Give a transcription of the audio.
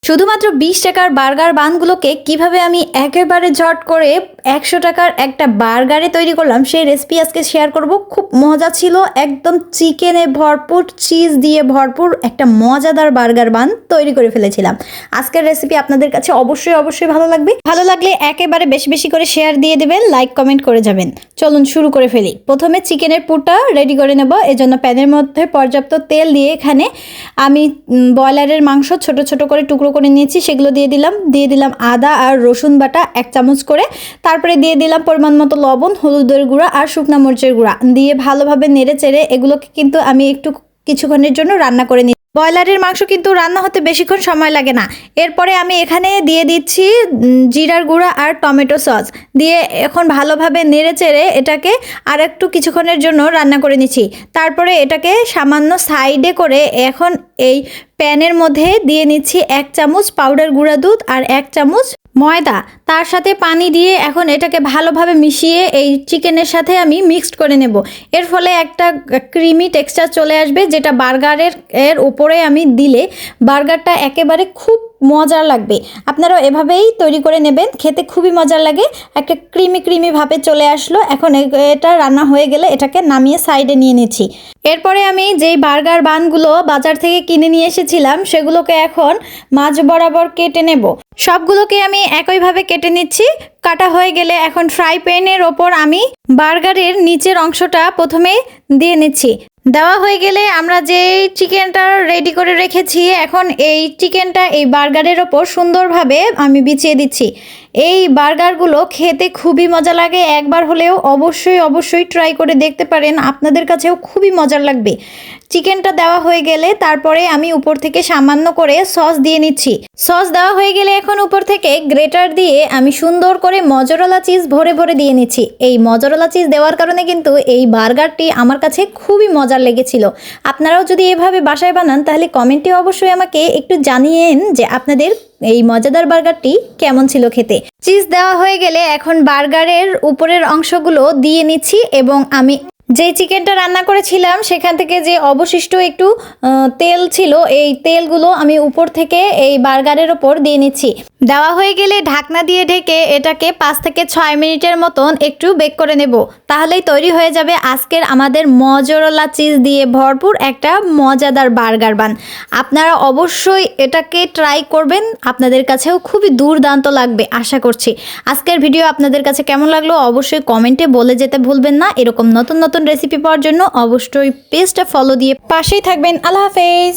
শুধুমাত্র ২০ টাকার বার্গার বানগুলোকে কিভাবে আমি একেবারে ঝট করে ১০০ টাকার একটা বার্গারে তৈরি করলাম সেই রেসিপি আজকে শেয়ার করব। খুব মজা ছিল, একদম চিকেনে ভরপুর, চিজ দিয়ে ভরপুর একটা মজাদার বার্গার বান তৈরি করে ফেলেছিলাম। আজকের রেসিপি আপনাদের কাছে অবশ্যই ভালো লাগবে। ভালো লাগলে একেবারে বেশি বেশি করে শেয়ার দিয়ে দেবেন, লাইক কমেন্ট করে যাবেন। চলুন শুরু করে ফেলি। প্রথমে চিকেনের পুরটা রেডি করে নেব। এজন্য প্যানের মধ্যে পর্যাপ্ত তেল দিয়ে এখানে আমি ব্রয়লারের মাংস ছোট ছোট করে টুকরো করে নিয়েছি, সেগুলো দিয়ে দিলাম আদা আর রসুন বাটা 1 চামচ করে। তারপরে দিয়ে দিলাম পরিমাণ মতো লবণ, হলুদের গুঁড়া আর শুকনা মরিচের গুঁড়া দিয়ে ভালোভাবে নেড়ে চেড়ে এগুলোকে কিন্তু আমি একটু কিছুক্ষণের জন্য রান্না করে নিই। ব্রয়লারের মাংস কিন্তু রান্না হতে বেশিক্ষণ সময় লাগে না। এরপরে আমি এখানে দিয়ে দিচ্ছি জিরার গুঁড়া আর টমেটো সস দিয়ে এখন ভালোভাবে নেড়ে চেড়ে এটাকে আর একটু কিছুক্ষণের জন্য রান্না করে নিচ্ছি। তারপরে এটাকে সামান্য সাইডে করে এখন এই প্যানের মধ্যে দিয়ে নিচ্ছি 1 চামচ পাউডার গুঁড়া দুধ আর 1 চামচ ময়দা, তার সাথে পানি দিয়ে এখন এটাকে ভালোভাবে মিশিয়ে এই চিকেনের সাথে আমি মিক্সড করে নেব। এর ফলে একটা ক্রিমি টেক্সচার চলে আসবে, যেটা বার্গারের উপরে আমি দিলে বার্গারটা একেবারে খুব মজার লাগবে। আপনারাও এভাবেই তৈরি করে নেবেন, খেতে খুবই মজার লাগে। একটা ক্রিমি ভাবে চলে আসলো। এখন এটা রান্না হয়ে গেলে এটাকে নামিয়ে সাইডে নিয়ে নিচ্ছি। এরপরে আমি যেই বার্গার বানগুলো বাজার থেকে কিনে নিয়ে এসেছিলাম সেগুলোকে এখন মাঝ বরাবর কেটে নেব। সবগুলোকে আমি একইভাবে কেটে নিচ্ছি। কাটা হয়ে গেলে এখন ফ্রাই প্যানের ওপর আমি বার্গারের নিচের অংশটা প্রথমে দিয়ে নিচ্ছি। দেওয়া হয়ে গেলে আমরা যে চিকেনটা রেডি করে রেখেছি এখন এই চিকেনটা এই বার্গারের ওপর সুন্দরভাবে আমি বিছিয়ে দিচ্ছি। এই বার্গারগুলো খেতে খুবই মজা লাগে, একবার হলেও অবশ্যই ট্রাই করে দেখতে পারেন, আপনাদের কাছেও খুবই মজার লাগবে। চিকেনটা দেওয়া হয়ে গেলে তারপরে আমি উপর থেকে সামান্য করে সস দিয়ে নিচ্ছি। সস দেওয়া হয়ে গেলে এখন উপর থেকে গ্রেটার দিয়ে আমি সুন্দর করে মজরেলা চিজ ভরে দিয়ে নিচ্ছি। এই মজরেলা চিজ দেওয়ার কারণে কিন্তু এই বার্গারটি আমার কাছে খুবই মজার লেগেছিল। আপনারাও যদি এভাবে বাসায় বানান তাহলে কমেন্টে অবশ্যই আমাকে একটু জানিয়েন যে আপনাদের এই মজাদার বার্গারটি কেমন ছিল খেতে। চিজ দেওয়া হয়ে গেলে এখন বার্গারের উপরের অংশগুলো দিয়ে নিচ্ছি এবং আমি যেই চিকেনটা রান্না করেছিলাম সেখান থেকে যে অবশিষ্ট একটু তেল ছিল এই তেলগুলো আমি উপর থেকে এই বার্গারের ওপর দিয়ে নিচ্ছি। দেওয়া হয়ে গেলে ঢাকনা দিয়ে ঢেকে এটাকে 5 থেকে 6 মিনিটের মতন একটু বেক করে নেব। তাহলেই তৈরি হয়ে যাবে আজকের আমাদের মজরেলা চিজ দিয়ে ভরপুর একটা মজাদার বার্গার বান। আপনারা অবশ্যই এটাকে ট্রাই করবেন, আপনাদের কাছেও খুবই দুর্দান্ত লাগবে আশা করছি। আজকের ভিডিও আপনাদের কাছে কেমন লাগলো অবশ্যই কমেন্টে বলে যেতে ভুলবেন না। এরকম নতুন রেসিপি পাওয়ার জন্য অবশ্যই পেজটা ফলো দিয়ে পাশেই থাকবেন। আল্লাহ হাফেজ।